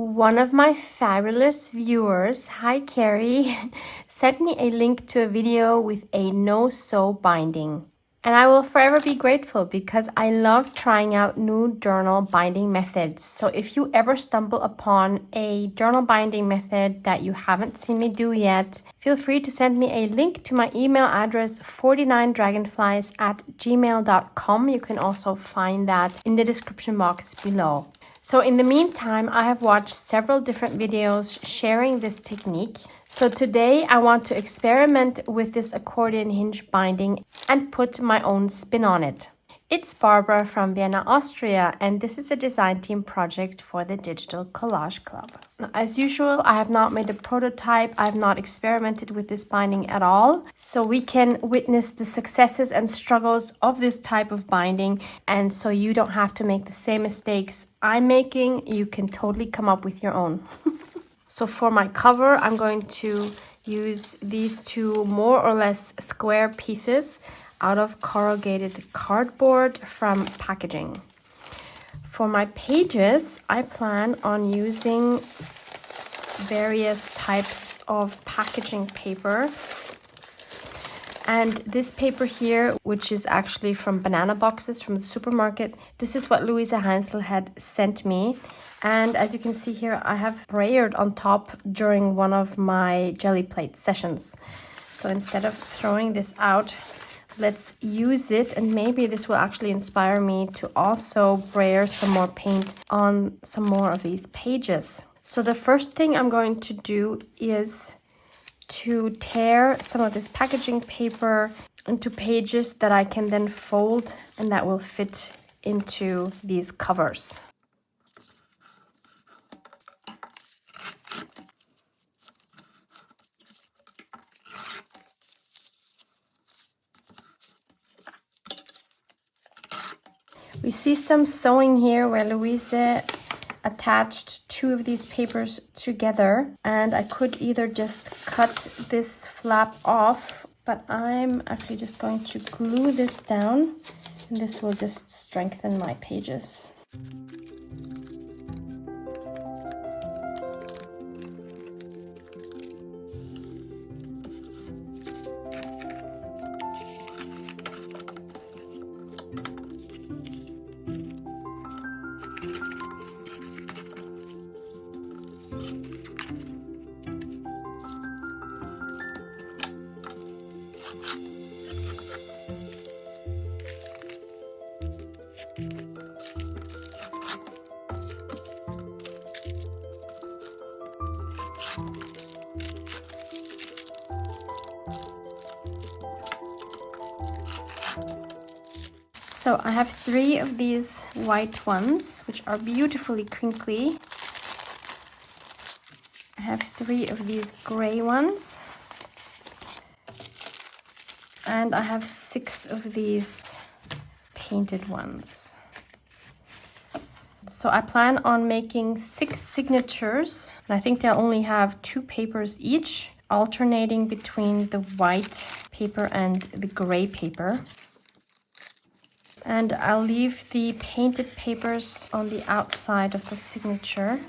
One of my fabulous viewers, hi Carrie, sent me a link to a video with a no-sew binding. And I will forever be grateful because I love trying out new journal binding methods. So if you ever stumble upon a journal binding method that you haven't seen me do yet, feel free to send me a link to my email address 49dragonflies@gmail.com. You can also find that in the description box below. So in the meantime, I have watched several different videos sharing this technique. So today I want to experiment with this accordion hinge binding and put my own spin on it. It's Barbara from Vienna, Austria, and this is a design team project for the Digital Collage Club. Now, as usual, I have not made a prototype. I have not experimented with this binding at all. So we can witness the successes and struggles of this type of binding. And so you don't have to make the same mistakes I'm making. You can totally come up with your own. So for my cover, I'm going to use these two more or less square pieces out of corrugated cardboard from packaging. For my pages, I plan on using various types of packaging paper. And this paper here, which is actually from banana boxes from the supermarket, this is what Louisa Hansel had sent me. And as you can see here, I have brayered on top during one of my jelly plate sessions. So instead of throwing this out, let's use it, and maybe this will actually inspire me to also brayer some more paint on some more of these pages. So the first thing I'm going to do is to tear some of this packaging paper into pages that I can then fold and that will fit into these covers. We see some sewing here where Louisa attached two of these papers together, and I could either just cut this flap off, but I'm actually just going to glue this down, and this will just strengthen my pages. So I have 3 of these white ones, which are beautifully crinkly. I have 3 of these gray ones. And I have 6 of these painted ones. So I plan on making 6 signatures. And I think they'll only have 2 papers each, alternating between the white paper and the gray paper. And I'll leave the painted papers on the outside of the signature.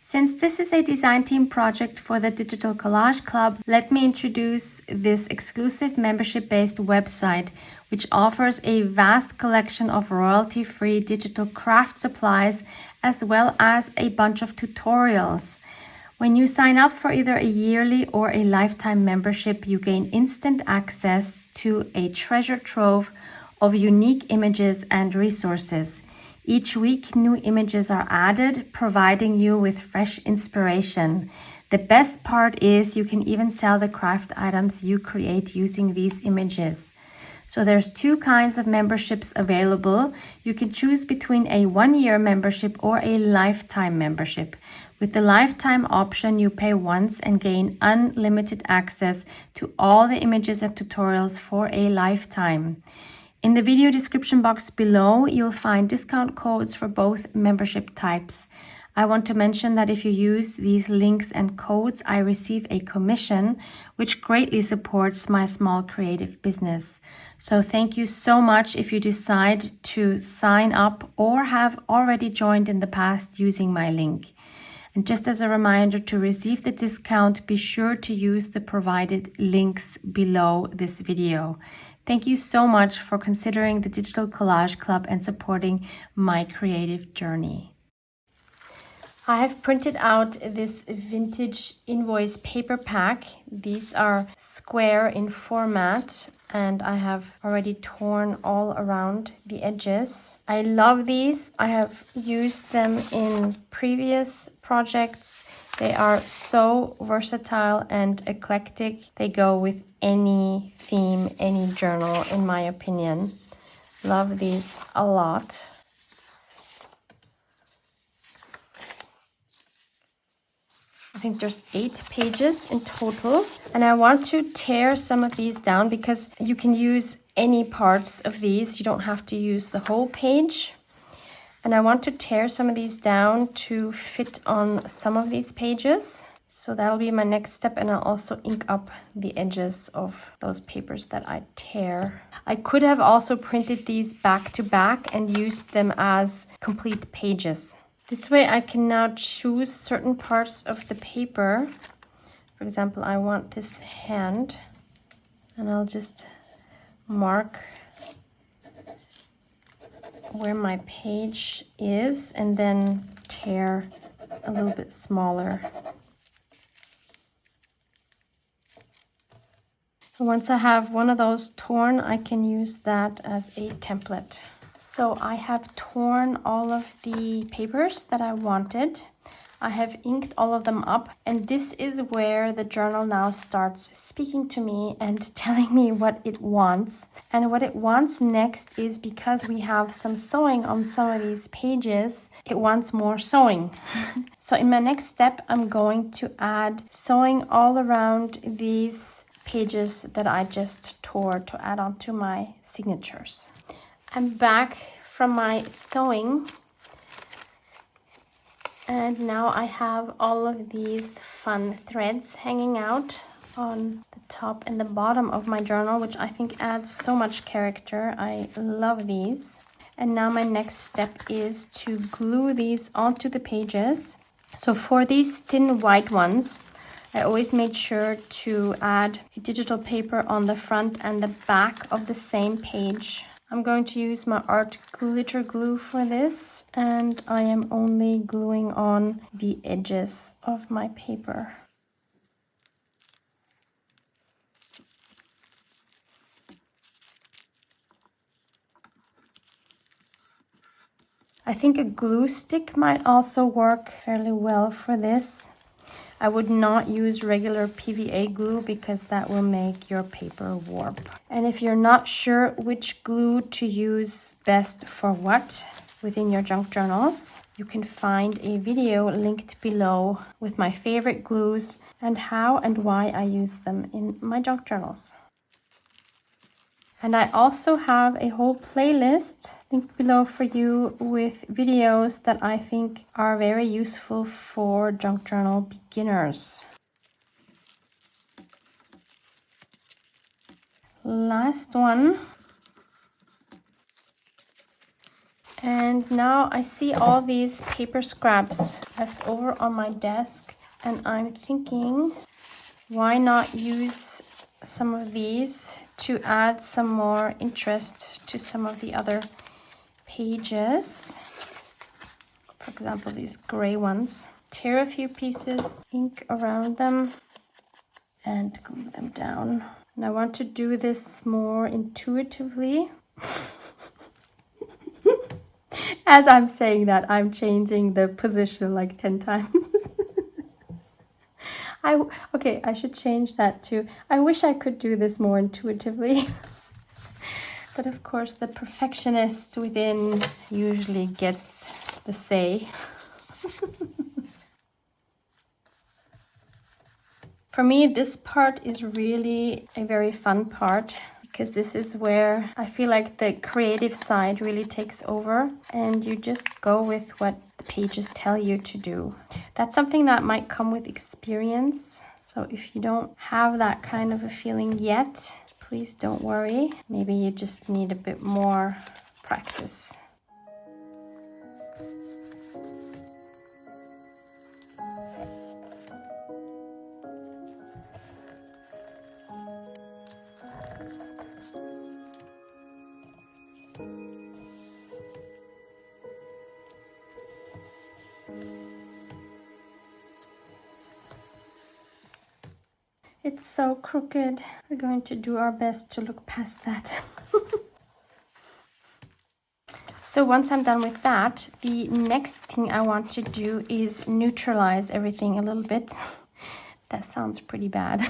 Since this is a design team project for the Digital Collage Club, let me introduce this exclusive membership-based website, which offers a vast collection of royalty-free digital craft supplies, as well as a bunch of tutorials. When you sign up for either a yearly or a lifetime membership, you gain instant access to a treasure trove of unique images and resources. Each week, new images are added, providing you with fresh inspiration. The best part is you can even sell the craft items you create using these images. So there's 2 kinds of memberships available. You can choose between a 1-year membership or a lifetime membership. With the lifetime option, you pay once and gain unlimited access to all the images and tutorials for a lifetime. In the video description box below, you'll find discount codes for both membership types. I want to mention that if you use these links and codes, I receive a commission, which greatly supports my small creative business. So thank you so much if you decide to sign up or have already joined in the past using my link. And just as a reminder, to receive the discount, be sure to use the provided links below this video. Thank you so much for considering the Digital Collage Club and supporting my creative journey. I have printed out this vintage invoice paper pack. These are square in format, and I have already torn all around the edges. I love these. I have used them in previous projects. They are so versatile and eclectic. They go with any theme, any journal, in my opinion. Love these a lot. I think there's 8 pages in total, and I want to tear some of these down because you can use any parts of these. You don't have to use the whole page. And I want to tear some of these down to fit on some of these pages. So that'll be my next step, and I'll also ink up the edges of those papers that I tear. I could have also printed these back to back and used them as complete pages. This way I can now choose certain parts of the paper. For example, I want this hand, and I'll just mark where my page is and then tear a little bit smaller. Once I have one of those torn, I can use that as a template. So I have torn all of the papers that I wanted. I have inked all of them up, and this is where the journal now starts speaking to me and telling me what it wants. And what it wants next is, because we have some sewing on some of these pages, it wants more sewing. So in my next step, I'm going to add sewing all around these pages that I just tore to add on to my signatures. I'm back from my sewing, and now I have all of these fun threads hanging out on the top and the bottom of my journal, which I think adds so much character. I love these. And now my next step is to glue these onto the pages. So for these thin white ones, I always made sure to add a digital paper on the front and the back of the same page. I'm going to use my art glitter glue for this, and I am only gluing on the edges of my paper. I think a glue stick might also work fairly well for this. I would not use regular PVA glue because that will make your paper warp. And if you're not sure which glue to use best for what within your junk journals, you can find a video linked below with my favorite glues and how and why I use them in my junk journals. And I also have a whole playlist linked below for you with videos that I think are very useful for junk journal beginners. Last one. And now I see all these paper scraps left over on my desk, and I'm thinking, why not use some of these to add some more interest to some of the other pages. For example, these gray ones. Tear a few pieces, ink around them, and glue them down. And I want to do this more intuitively. As I'm saying that, I'm changing the position like 10 times. Okay, I should change that too. I wish I could do this more intuitively. But of course, the perfectionist within usually gets the say. For me, this part is really a very fun part, because this is where I feel like the creative side really takes over, and you just go with what the pages tell you to do. That's something that might come with experience. So if you don't have that kind of a feeling yet, please don't worry. Maybe you just need a bit more practice. It's so crooked. We're going to do our best to look past that. So once I'm done with that, the next thing I want to do is neutralize everything a little bit. That sounds pretty bad.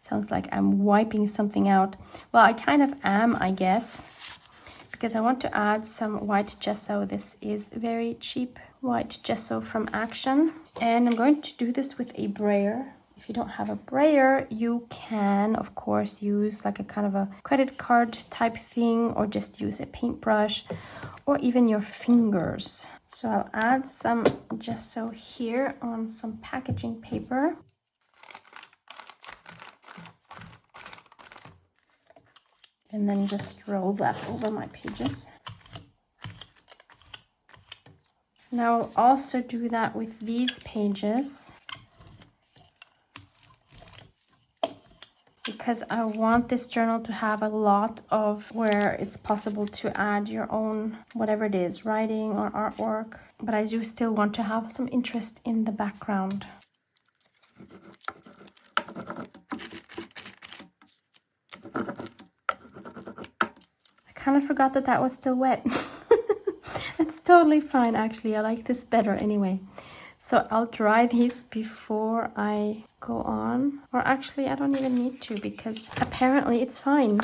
Sounds like I'm wiping something out. Well, I kind of am, I guess, because I want to add some white gesso. This is very cheap white gesso from Action. And I'm going to do this with a brayer. If you don't have a brayer, you can, of course, use like a kind of a credit card type thing, or just use a paintbrush, or even your fingers. So I'll add some gesso here on some packaging paper. And then just roll that over my pages. And I will also do that with these pages, because I want this journal to have a lot of where it's possible to add your own, whatever it is, writing or artwork. But I do still want to have some interest in the background. I kind of forgot that that was still wet. It's totally fine, actually. I like this better anyway. So I'll dry these before I go on. Or actually, I don't even need to, because apparently it's fine.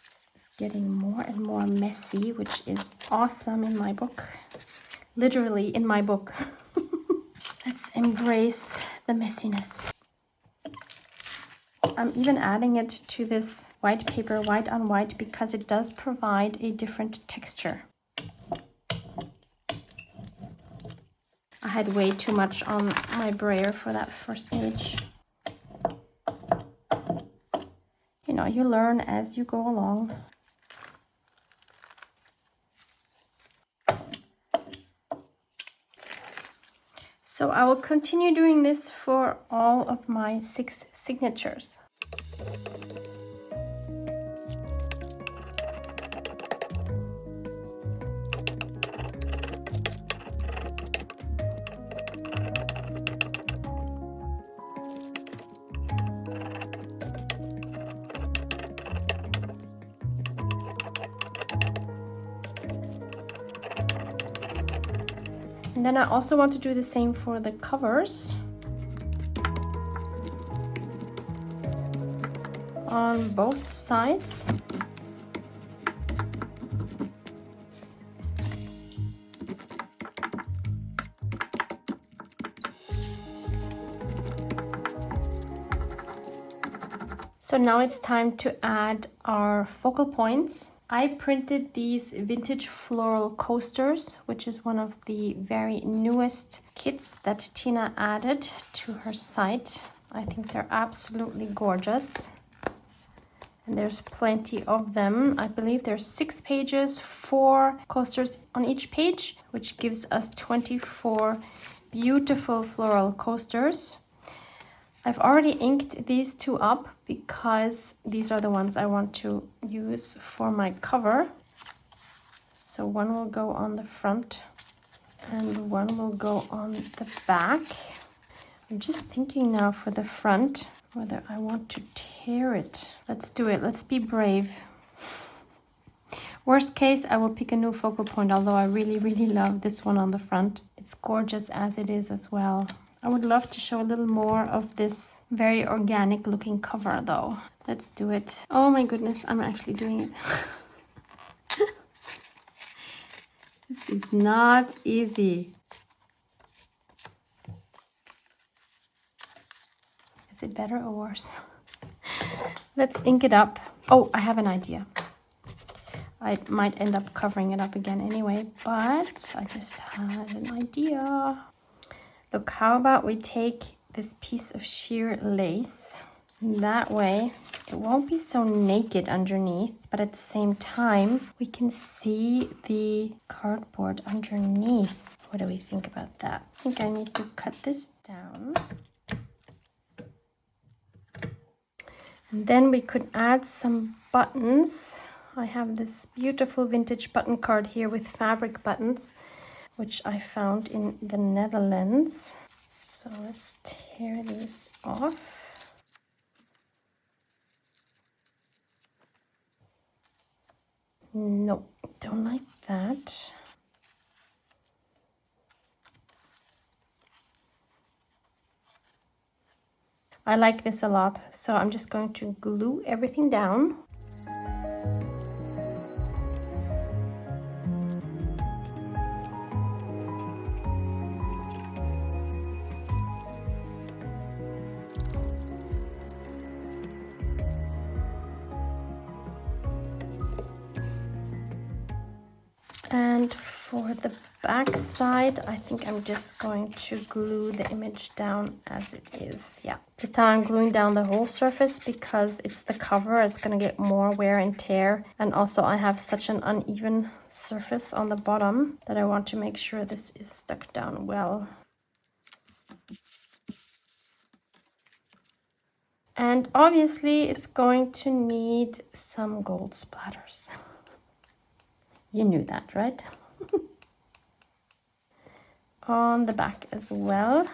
This is getting more and more messy, which is awesome in my book. Literally in my book. Let's embrace the messiness. I'm even adding it to this white paper, white on white, because it does provide a different texture. I had way too much on my brayer for that first page. You know, you learn as you go along. So I will continue doing this for all of my 6 signatures. And then I also want to do the same for the covers on both sides. So now it's time to add our focal points. I printed these vintage Floral Coasters, which is one of the very newest kits that Tina added to her site. I think they're absolutely gorgeous. And there's plenty of them. I believe there's 6 pages, 4 coasters on each page, which gives us 24 beautiful floral coasters. I've already inked these 2 up because these are the ones I want to use for my cover. So one will go on the front and one will go on the back. I'm just thinking now for the front whether I want to tear it. Let's do it. Let's be brave. Worst case, I will pick a new focal point, although I really, really love this one on the front. It's gorgeous as it is as well. I would love to show a little more of this very organic looking cover though. Let's do it. Oh my goodness, I'm actually doing it. This is not easy. it better or worse? Let's ink it up. Oh, I have an idea. I might end up covering it up again anyway, but I just had an idea. Look, how about we take this piece of sheer lace? That way it won't be so naked underneath, but at the same time we can see the cardboard underneath. What do we think about that? I think I need to cut this down. And then we could add some buttons. I have this beautiful vintage button card here with fabric buttons, which I found in the Netherlands. So let's tear these off. No, don't like that. I like this a lot, so I'm just going to glue everything down. And for the back side, I think I'm just going to glue the image down as it is. Yeah, just how I'm gluing down the whole surface because it's the cover. It's going to get more wear and tear. And also I have such an uneven surface on the bottom that I want to make sure this is stuck down well. And obviously it's going to need some gold splatters. You knew that, right? On the back as well.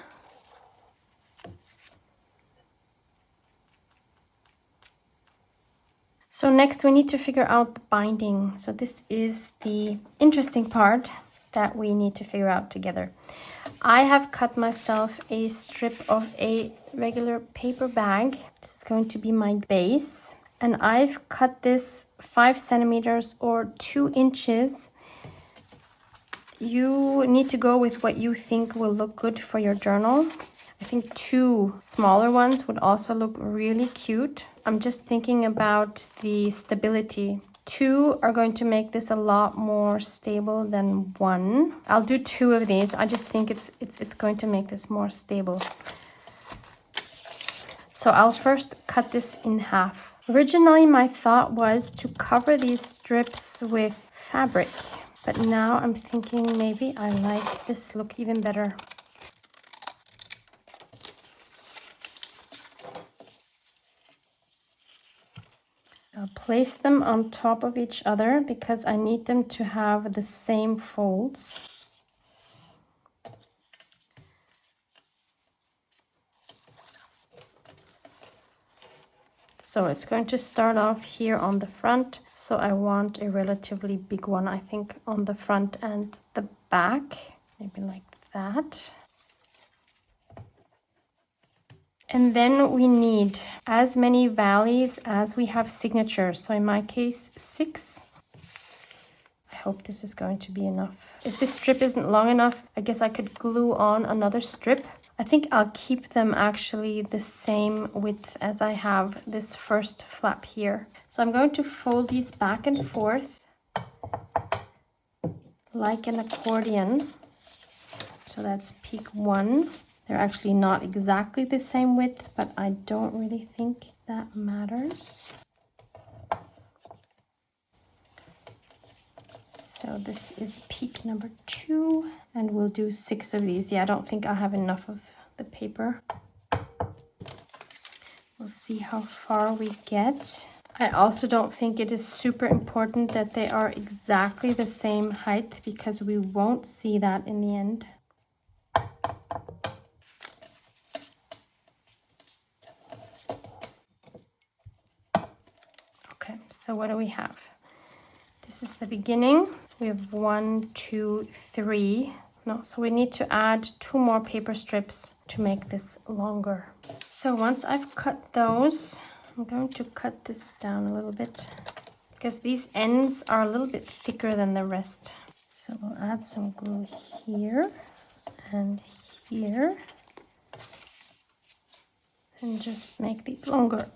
So next we need to figure out the binding. So this is the interesting part that we need to figure out together. I have cut myself a strip of a regular paper bag. This is going to be my base. And I've cut this 5 centimeters or 2 inches. You need to go with what you think will look good for your journal. I think 2 smaller ones would also look really cute. I'm just thinking about the stability. 2 are going to make this a lot more stable than 1. I'll do 2 of these. I just think it's going to make this more stable. So I'll first cut this in half. Originally, my thought was to cover these strips with fabric, but now I'm thinking maybe I like this look even better. I'll place them on top of each other because I need them to have the same folds. So it's going to start off here on the front. So I want a relatively big one, I think, on the front and the back. Maybe like that. And then we need as many valleys as we have signatures. So in my case, 6. I hope this is going to be enough. If this strip isn't long enough, I guess I could glue on another strip. I think I'll keep them actually the same width as I have this first flap here. So I'm going to fold these back and forth like an accordion. So that's peak 1. They're actually not exactly the same width, but I don't really think that matters. So this is peak number 2, and we'll do 6 of these. Yeah, I don't think I have enough of the paper. We'll see how far we get. I also don't think it is super important that they are exactly the same height because we won't see that in the end. Okay, so what do we have? This is the beginning. We have 1, 2, 3. No, so we need to add 2 more paper strips to make this longer. So once I've cut those, I'm going to cut this down a little bit because these ends are a little bit thicker than the rest. So we'll add some glue here and here. and just make these longer.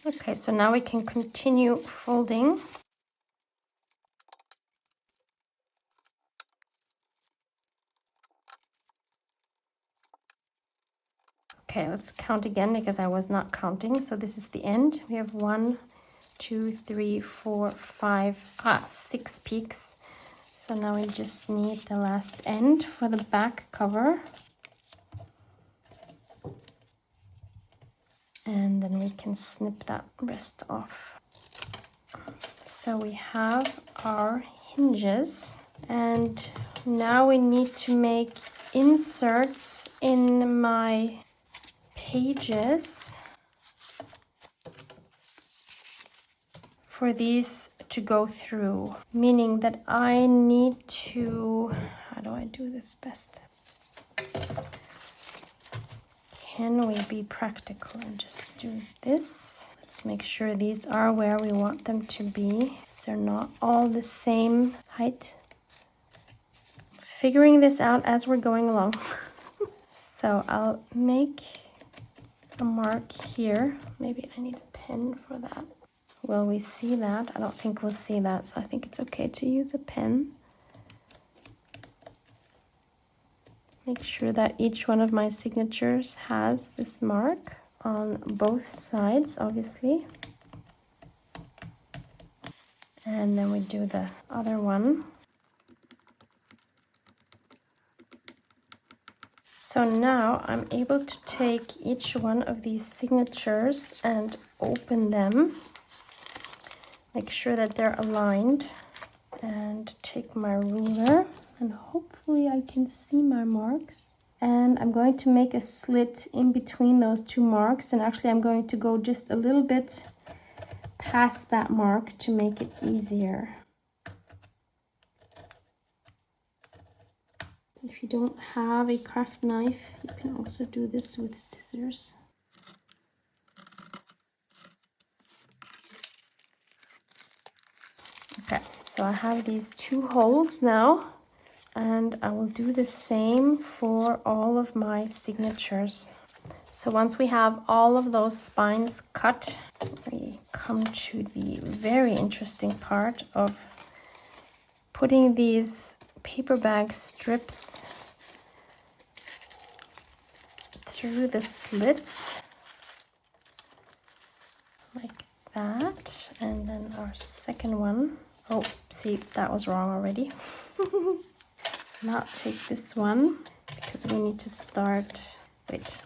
Okay, so now we can continue folding. Okay, let's count again because I was not counting. So this is the end. We have 1, 2, 3, 4, 5, 6 peaks. So now we just need the last end for the back cover. And then we can snip that rest off. So we have our hinges. And now we need to make inserts in my pages for these to go through, meaning that I need to, how do I do this best? Can we be practical and just do this? Let's make sure these are where we want them to be. They're not all the same height. Figuring this out as we're going along. So I'll make a mark here. Maybe I need a pen for that. Will we see that? I don't think we'll see that, so I think it's okay to use a pen. Make sure that each one of my signatures has this mark on both sides, obviously. And then we do the other one. So now I'm able to take each one of these signatures and open them. Make sure that they're aligned, and take my ruler, and hopefully I can see my marks. And I'm going to make a slit in between those two marks, and actually I'm going to go just a little bit past that mark to make it easier. If you don't have a craft knife, you can also do this with scissors. Okay, so I have these two holes now, and I will do the same for all of my signatures. So once we have all of those spines cut, we come to the very interesting part of putting these paper bag strips through the slits like that. And then our second one. Oh, see, that was wrong already. Not take this one because we need to start. Wait,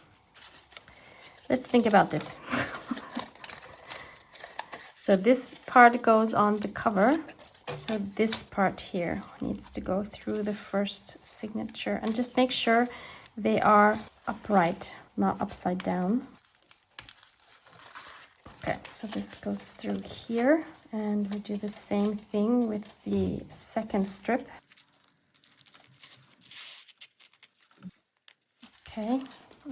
let's think about this. So this part goes on the cover. So this part here needs to go through the first signature, and just make sure they are upright, not upside down. Okay, so this goes through here, and we do the same thing with the second strip. Okay,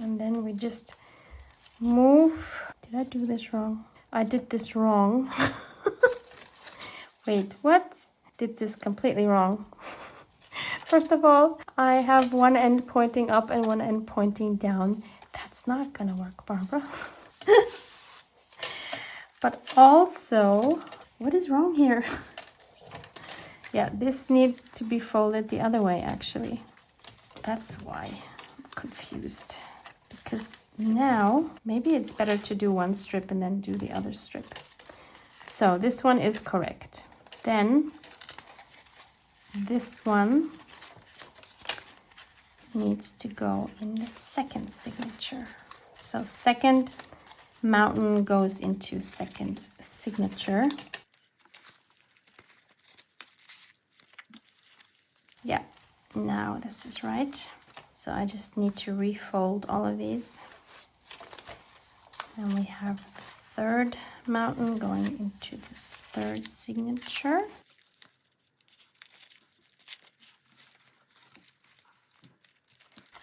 and then we just move. Did I do this wrong? I did this wrong. Wait, what? Did this completely wrong. First of all, I have one end pointing up and one end pointing down. That's not gonna work, Barbara. But also, what is wrong here? Yeah, this needs to be folded the other way, actually. That's why I'm confused. Because now, maybe it's better to do one strip and then do the other strip. So this one is correct. Then this one needs to go in the second signature. So second mountain goes into second signature. Yeah, now this is right. So I just need to refold all of these. And we have the third mountain going into this third signature.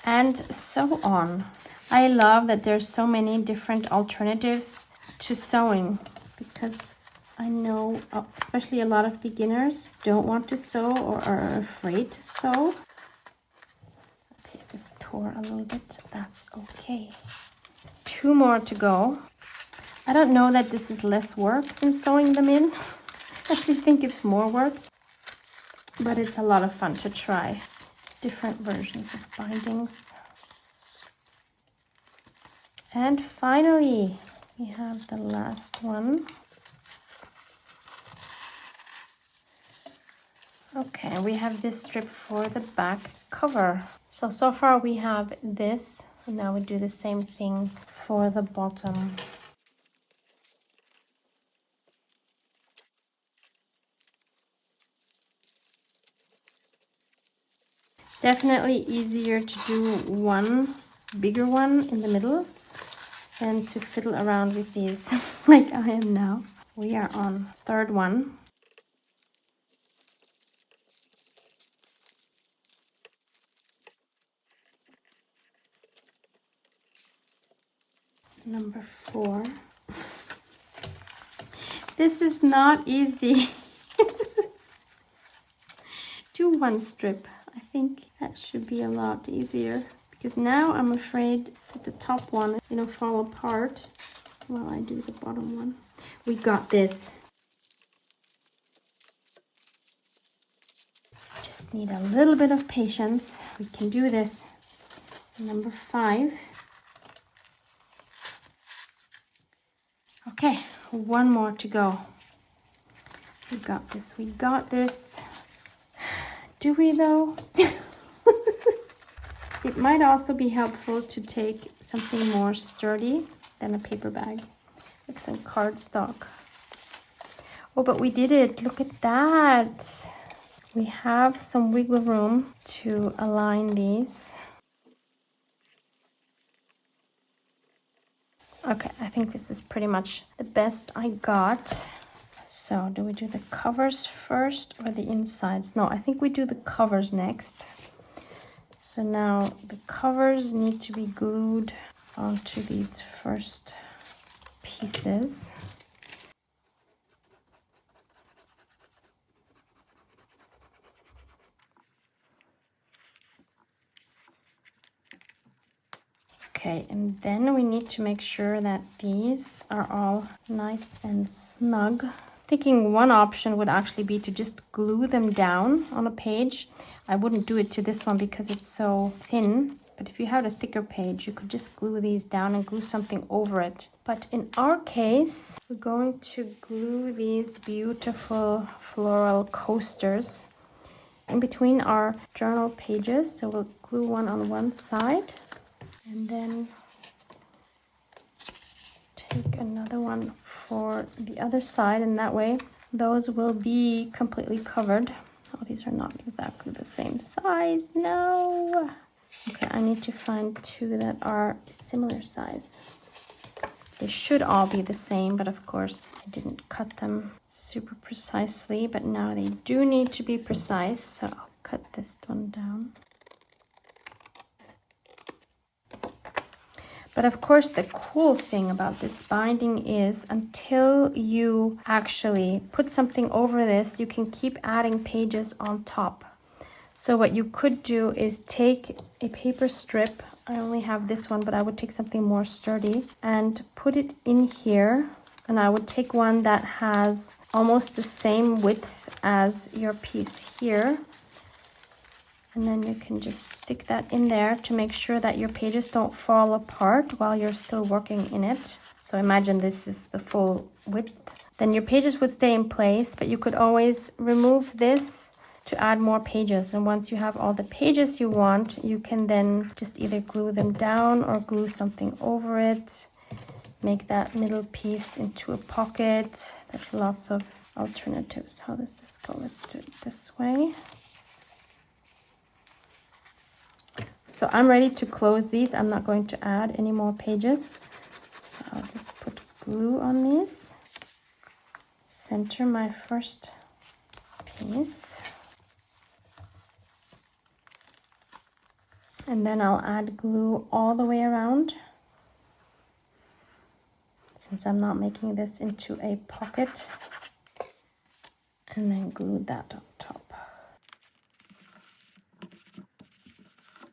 And so on. I love that there's so many different alternatives to sewing, because I know especially a lot of beginners don't want to sew or are afraid to sew. tore a little bit. That's okay. 2 more to go. I don't know that this is less work than sewing them in. I actually think it's more work, but it's a lot of fun to try different versions of bindings. And finally, we have the last one. Okay, we have this strip for the back cover. So far we have this, and now we do the same thing for the bottom. Definitely easier to do one bigger one in the middle than to fiddle around with these like I am now. We are on third one. Number 4. This is not easy. Do one strip. I think that should be a lot easier, because now I'm afraid that the top one is gonna fall apart while I do the bottom one. We got this. Just need a little bit of patience. We can do this. Number 5. Okay, 1 more to go. We got this. We got this. Do we though? It might also be helpful to take something more sturdy than a paper bag, like some cardstock. Oh, but we did it. Look at that. We have some wiggle room to align these. Okay, I think this is pretty much the best I got. So do we do the covers first or the insides? No, I think we do the covers next. So now the covers need to be glued onto these first pieces. Okay, and then we need to make sure that these are all nice and snug. Thinking one option would actually be to just glue them down on a page. I wouldn't do it to this one because it's so thin, but if you had a thicker page, you could just glue these down and glue something over it. But in our case, we're going to glue these beautiful floral coasters in between our journal pages. So we'll glue one on one side and then take another one for the other side, and that way those will be completely covered. Oh, these are not exactly the same size. No. Okay, I need to find 2 that are similar size. They should all be the same, but of course I didn't cut them super precisely, but now they do need to be precise, so I'll cut this one down. But of course, the cool thing about this binding is until you actually put something over this, you can keep adding pages on top. So what you could do is take a paper strip. I only have this one, but I would take something more sturdy and put it in here. And I would take one that has almost the same width as your piece here. And then you can just stick that in there to make sure that your pages don't fall apart while you're still working in it. So imagine this is the full width. Then your pages would stay in place, but you could always remove this to add more pages. And once you have all the pages you want, you can then just either glue them down or glue something over it. Make that middle piece into a pocket. There's lots of alternatives. How does this go? Let's do it this way. So I'm ready to close these. I'm not going to add any more pages. So I'll just put glue on these. Center my first piece. And then I'll add glue all the way around, since I'm not making this into a pocket. And then glue that on top.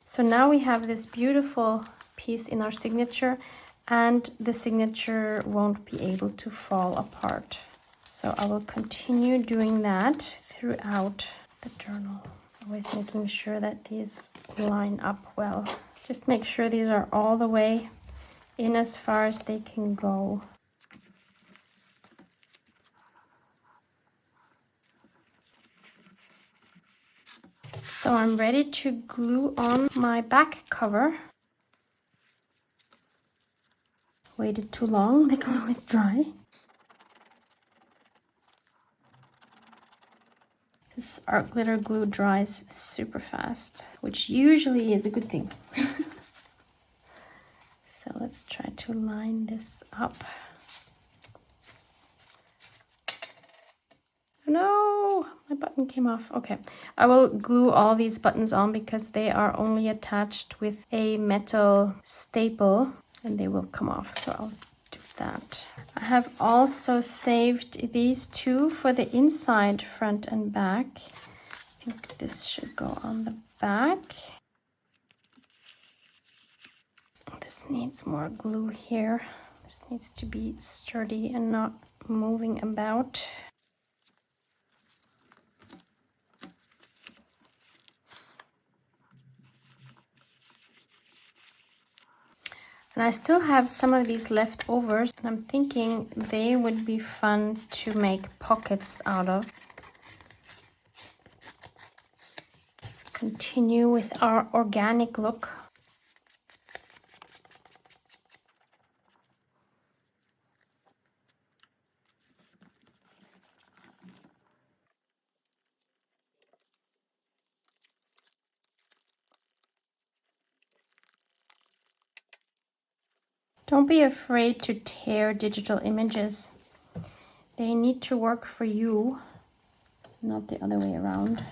So now we have this beautiful piece in our signature, and the signature won't be able to fall apart. So I will continue doing that throughout the journal. Always making sure that these line up well. Just make sure these are all the way in as far as they can go. So I'm ready to glue on my back cover. Waited too long, the glue is dry. This art glitter glue dries super fast, which usually is a good thing. So let's try to line this up. No, my button came off. Okay, I will glue all these buttons on because they are only attached with a metal staple and they will come off. So I'll do that. I have also saved these two for the inside, front and back. I think this should go on the back. This needs more glue here. This needs to be sturdy and not moving about. And I still have some of these leftovers, and I'm thinking they would be fun to make pockets out of. Let's continue with our organic look. Don't be afraid to tear digital images. They need to work for you, not the other way around.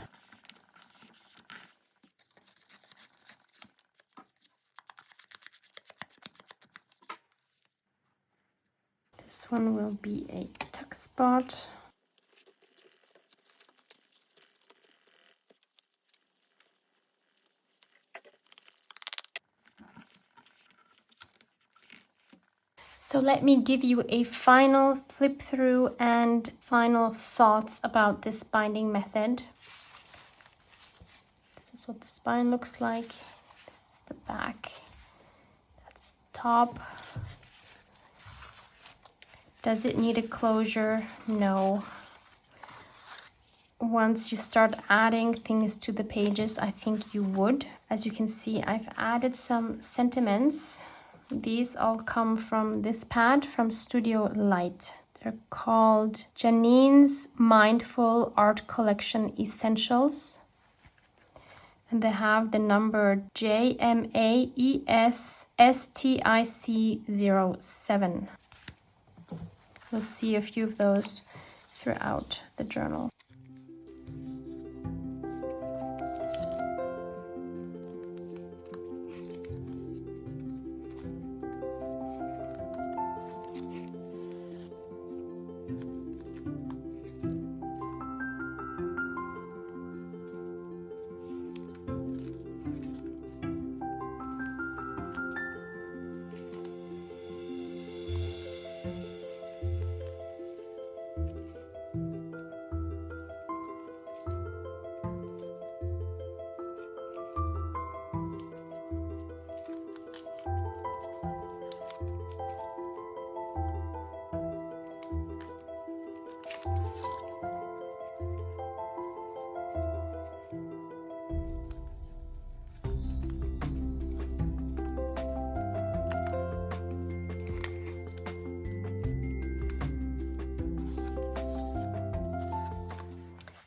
This one will be a tuck spot. So let me give you a final flip through and final thoughts about this binding method. This is what the spine looks like. This is the back. That's the top. Does it need a closure? No. Once you start adding things to the pages, I think you would. As you can see, I've added some sentiments. These all come from this pad from Studio Light. They're called Janine's Mindful Art Collection Essentials. And they have the number JMAESSTIC07. You'll see a few of those throughout the journal.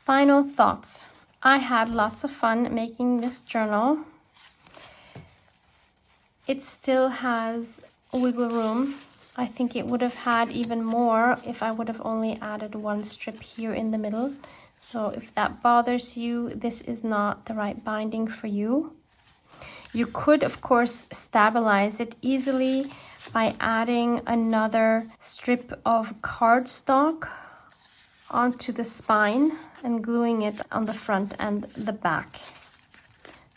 Final thoughts. I had lots of fun making this journal. It still has wiggle room. I think it would have had even more if I would have only added one strip here in the middle. So if that bothers you, this is not the right binding for you. You could, of course, stabilize it easily by adding another strip of cardstock onto the spine and gluing it on the front and the back.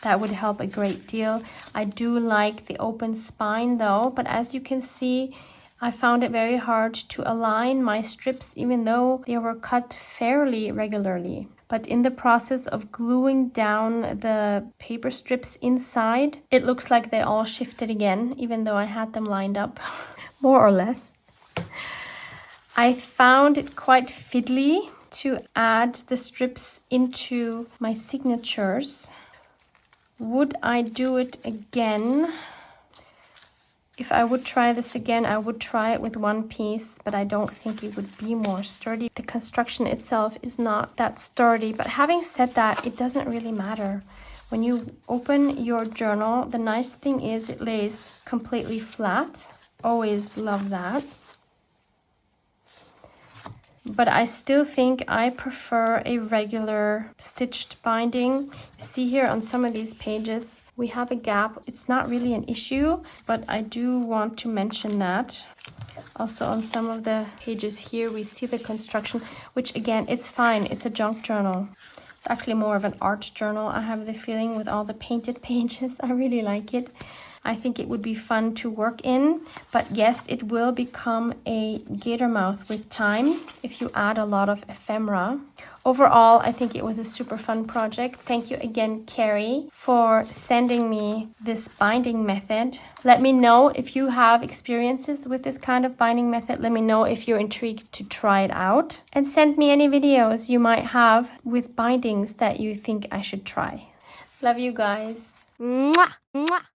That would help a great deal. I do like the open spine though, but as you can see, I found it very hard to align my strips even though they were cut fairly regularly. But in the process of gluing down the paper strips inside, it looks like they all shifted again, even though I had them lined up, more or less. I found it quite fiddly to add the strips into my signatures. Would I do it again? If I would try this again, I would try it with one piece, but I don't think it would be more sturdy. The construction itself is not that sturdy, but having said that, it doesn't really matter. When you open your journal, the nice thing is it lays completely flat. Always love that. But I still think I prefer a regular stitched binding. You see here on some of these pages, we have a gap. It's not really an issue, but I do want to mention that. Also on some of the pages here, we see the construction, which again, it's fine. It's a junk journal. It's actually more of an art journal, I have the feeling, with all the painted pages. I really like it. I think it would be fun to work in, but yes, it will become a gator mouth with time if you add a lot of ephemera. Overall, I think it was a super fun project. Thank you again, Carrie, for sending me this binding method. Let me know if you have experiences with this kind of binding method. Let me know if you're intrigued to try it out. And send me any videos you might have with bindings that you think I should try. Love you guys. Mwah, mwah.